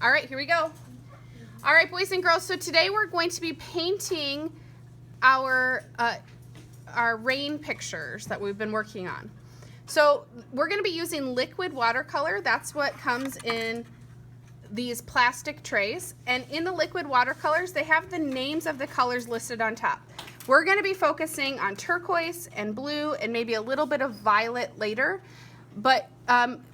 All right, here we go. All right, boys and girls, so today we're going to be painting our rain pictures that we've been working on. So we're going to be using liquid watercolor. That's what comes in these plastic trays. And in the liquid watercolors, they have the names of the colors listed on top. We're going to be focusing on turquoise and blue and maybe a little bit of violet later. But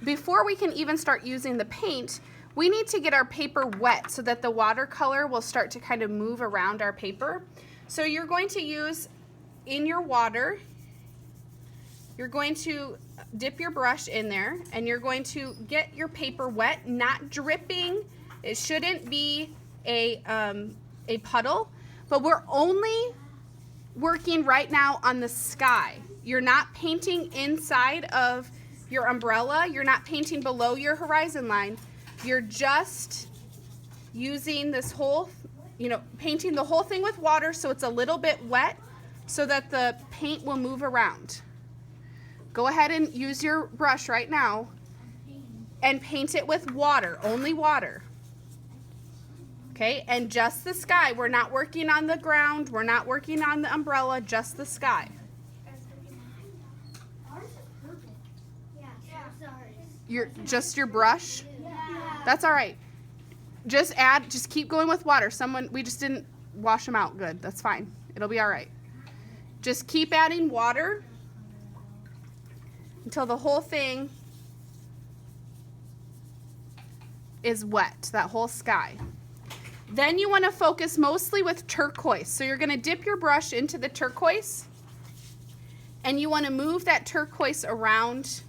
before we can even start using the paint, we need to get our paper wet so that the watercolor will start to kind of move around our paper. So you're going to use, in your water, you're going to dip your brush in there and you're going to get your paper wet, not dripping. It shouldn't be a puddle, but we're only working right now on the sky. You're not painting inside of your umbrella. You're not painting below your horizon line. You're just using this whole, painting the whole thing with water so it's a little bit wet so that the paint will move around. Go ahead and use your brush right now and paint it with water, only water. Okay, and just the sky. We're not working on the ground. We're not working on the umbrella, just the sky. Just your brush? That's all right. Just keep going with water. We just didn't wash them out good. That's fine. It'll be all right. Just keep adding water until the whole thing is wet, that whole sky. Then you want to focus mostly with turquoise. So you're going to dip your brush into the turquoise and you want to move that turquoise around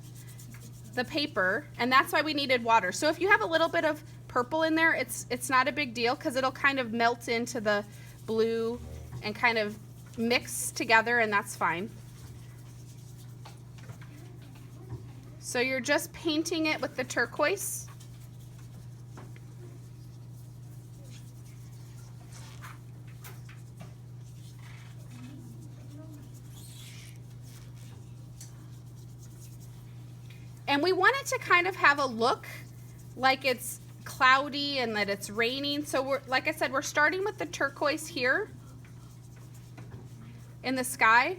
the paper, and that's why we needed water. So if you have a little bit of purple in there, it's not a big deal because it'll kind of melt into the blue and kind of mix together, and that's fine. So you're just painting it with the turquoise. And we want it to kind of have a look like it's cloudy and that it's raining. So like I said, we're starting with the turquoise here in the sky.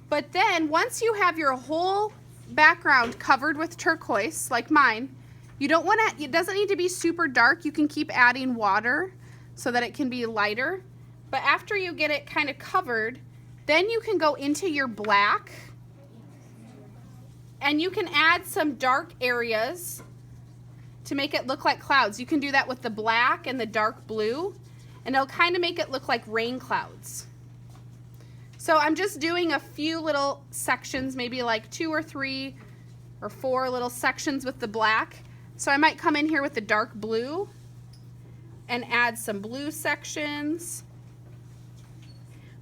But then once you have your whole background covered with turquoise, like mine, it doesn't need to be super dark. You can keep adding water so that it can be lighter. But after you get it kind of covered, then you can go into your black. And you can add some dark areas to make it look like clouds. You can do that with the black and the dark blue, and it'll kind of make it look like rain clouds. So I'm just doing a few little sections, maybe like 2 or 3 or 4 little sections with the black. So I might come in here with the dark blue and add some blue sections.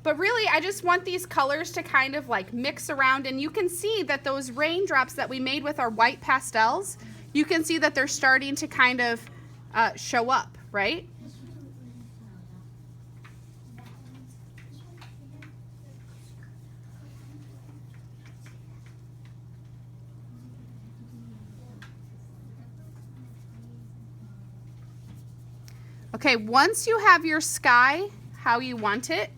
But really, I just want these colors to kind of like mix around, and you can see that those raindrops that we made with our white pastels, you can see that they're starting to kind of show up, right? Okay, once you have your sky how you want it,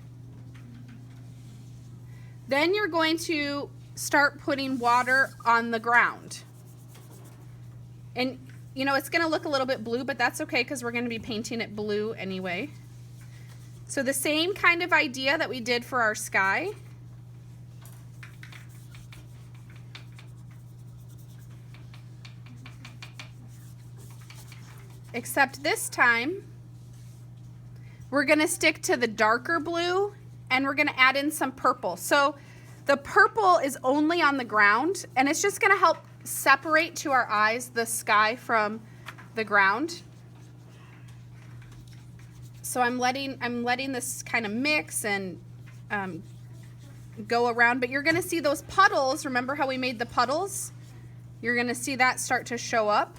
then you're going to start putting water on the ground. And it's going to look a little bit blue, but that's okay because we're going to be painting it blue anyway. So the same kind of idea that we did for our sky. Except this time, we're going to stick to the darker blue and we're going to add in some purple. So the purple is only on the ground, and it's just going to help separate to our eyes the sky from the ground. So I'm letting this kind of mix and go around, but you're going to see those puddles. Remember how we made the puddles? You're going to see that start to show up.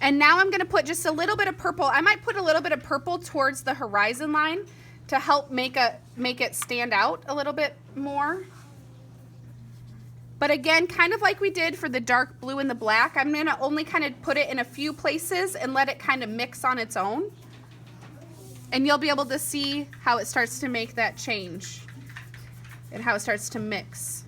And now I'm going to put just a little bit of purple. I might put a little bit of purple towards the horizon line to help make it stand out a little bit more. But again, kind of like we did for the dark blue and the black, I'm gonna only kind of put it in a few places and let it kind of mix on its own. And you'll be able to see how it starts to make that change and how it starts to mix.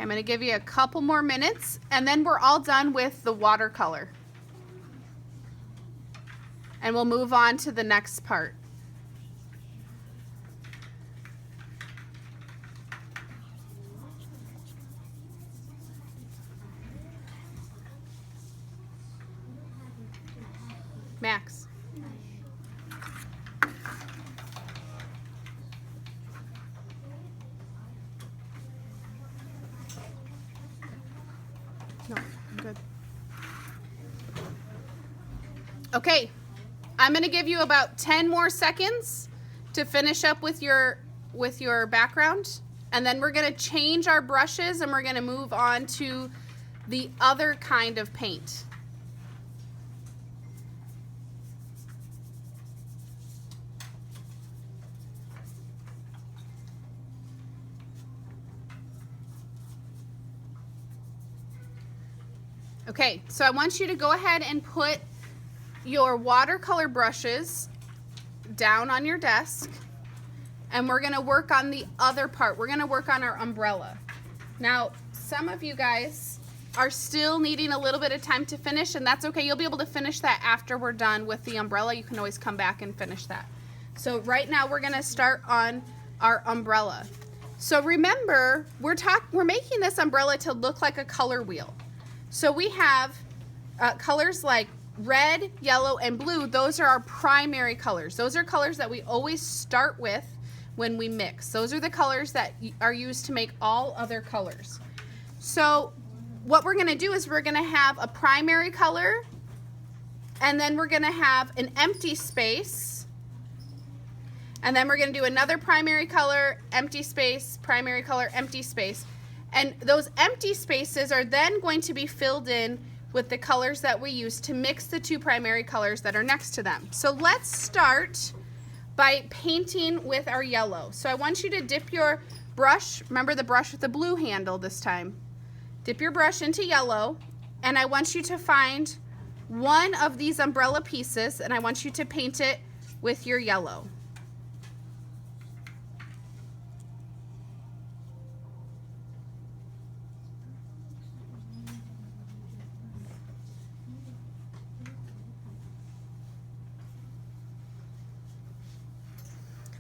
I'm going to give you a couple more minutes and then we're all done with the watercolor. And we'll move on to the next part. Max. No, I'm good. Okay, I'm going to give you about 10 more seconds to finish up with your background, and then we're going to change our brushes and we're going to move on to the other kind of paint. Okay, so I want you to go ahead and put your watercolor brushes down on your desk, and we're gonna work on the other part. We're gonna work on our umbrella. Now, some of you guys are still needing a little bit of time to finish, and that's okay. You'll be able to finish that after we're done with the umbrella. You can always come back and finish that. So right now we're gonna start on our umbrella. So remember, we're making this umbrella to look like a color wheel. So we have colors like red, yellow, and blue. Those are our primary colors. Those are colors that we always start with when we mix. Those are the colors that are used to make all other colors. So what we're gonna do is we're gonna have a primary color, and then we're gonna have an empty space, and then we're gonna do another primary color, empty space, primary color, empty space. And those empty spaces are then going to be filled in with the colors that we use to mix the two primary colors that are next to them. So let's start by painting with our yellow. So I want you to dip your brush, remember the brush with the blue handle this time. Dip your brush into yellow, and I want you to find one of these umbrella pieces, and I want you to paint it with your yellow.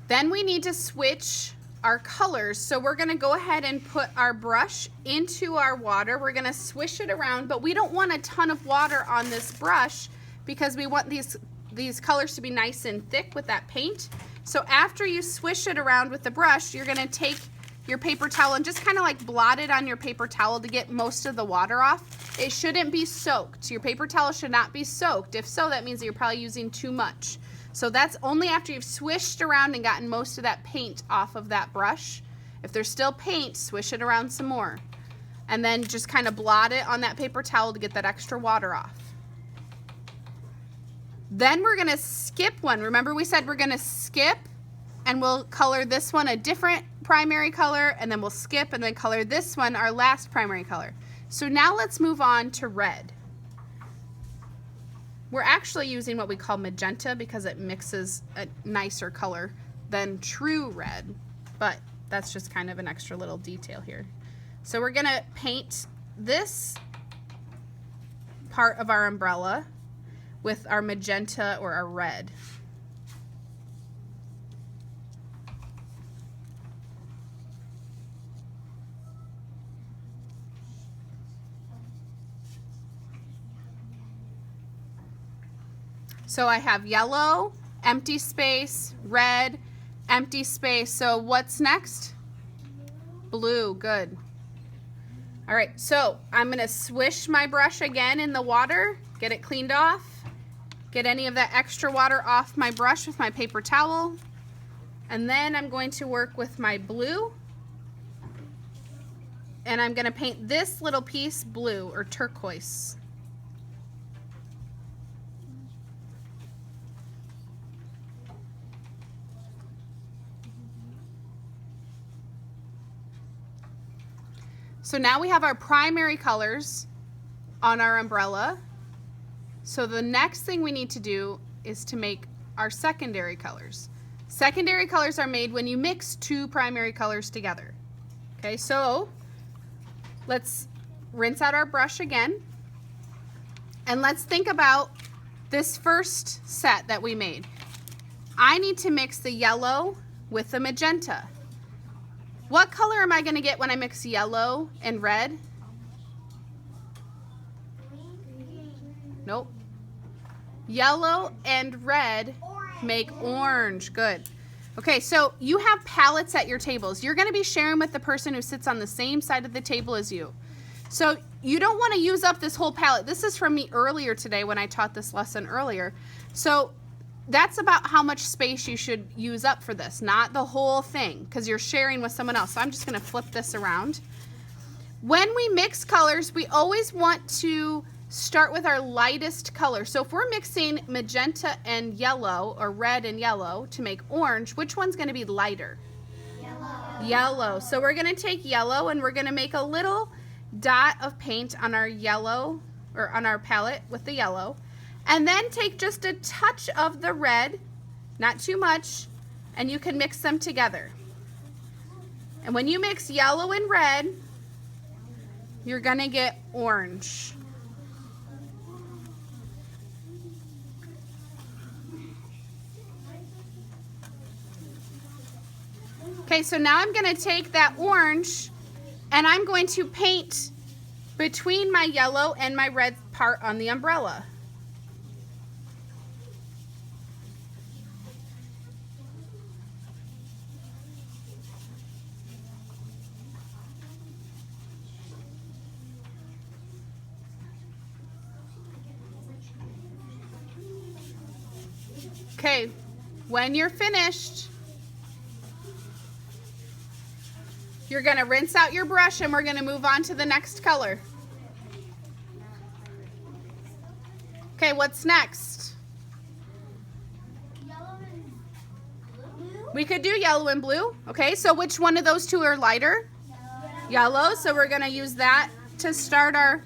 Then we need to switch our colors. So we're gonna go ahead and put our brush into our water. We're gonna swish it around, but we don't want a ton of water on this brush because we want these colors to be nice and thick with that paint. So after you swish it around with the brush, you're gonna take your paper towel and just kind of like blot it on your paper towel to get most of the water off. It shouldn't be soaked. Your paper towel should not be soaked. If so, that means that you're probably using too much. So that's only after you've swished around and gotten most of that paint off of that brush. If there's still paint, swish it around some more. And then just kind of blot it on that paper towel to get that extra water off. Then we're gonna skip one. Remember we said we're gonna skip, and we'll color this one a different primary color, and then we'll skip and then color this one our last primary color. So now let's move on to red. We're actually using what we call magenta because it mixes a nicer color than true red, but that's just kind of an extra little detail here. So we're gonna paint this part of our umbrella with our magenta or our red. So I have yellow, empty space, red, empty space. So what's next? Blue, good. All right, so I'm gonna swish my brush again in the water, get it cleaned off, get any of that extra water off my brush with my paper towel. And then I'm going to work with my blue. And I'm going to paint this little piece blue or turquoise. So now we have our primary colors on our umbrella. So the next thing we need to do is to make our secondary colors. Secondary colors are made when you mix two primary colors together. Okay, so let's rinse out our brush again. And let's think about this first set that we made. I need to mix the yellow with the magenta. What color am I going to get when I mix yellow and red? Nope. Yellow and red make orange. Good. Okay, so you have palettes at your tables. You're going to be sharing with the person who sits on the same side of the table as you. So you don't want to use up this whole palette. This is from me earlier today when I taught this lesson earlier. So that's about how much space you should use up for this, not the whole thing, because you're sharing with someone else. So I'm just going to flip this around. When we mix colors, we always want to start with our lightest color. So if we're mixing magenta and yellow, or red and yellow to make orange, which one's going to be lighter? Yellow. Yellow. So we're going to take yellow and we're going to make a little dot of paint on our yellow, or on our palette with the yellow. And then take just a touch of the red, not too much, and you can mix them together. And when you mix yellow and red, you're going to get orange. Okay, so now I'm going to take that orange and I'm going to paint between my yellow and my red part on the umbrella. Okay, when you're finished, you're going to rinse out your brush and we're going to move on to the next color. Okay, what's next? Yellow and blue. We could do yellow and blue. Okay, so which one of those two are lighter? Yellow. So we're going to use that to start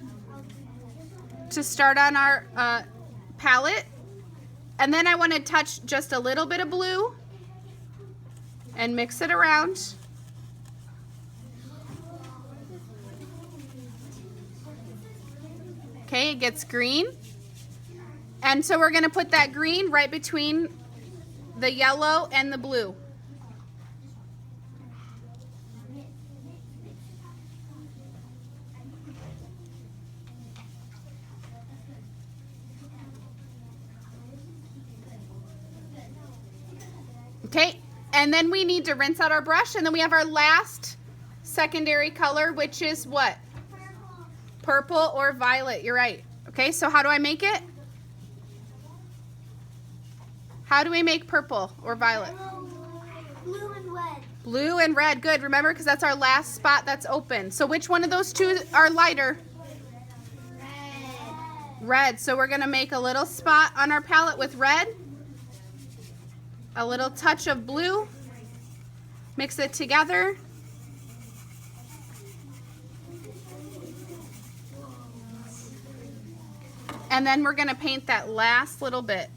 on our palette. And then I want to touch just a little bit of blue and mix it around. Okay, it gets green. And so we're going to put that green right between the yellow and the blue. Okay, and then we need to rinse out our brush, and then we have our last secondary color, which is what? Purple or violet, you're right. Okay, so how do I make it? How do we make purple or violet? Blue and red. Blue and red, good. Remember, because that's our last spot that's open. So which one of those two are lighter? Red. Red. So we're going to make a little spot on our palette with red. A little touch of blue. Mix it together. And then we're going to paint that last little bit.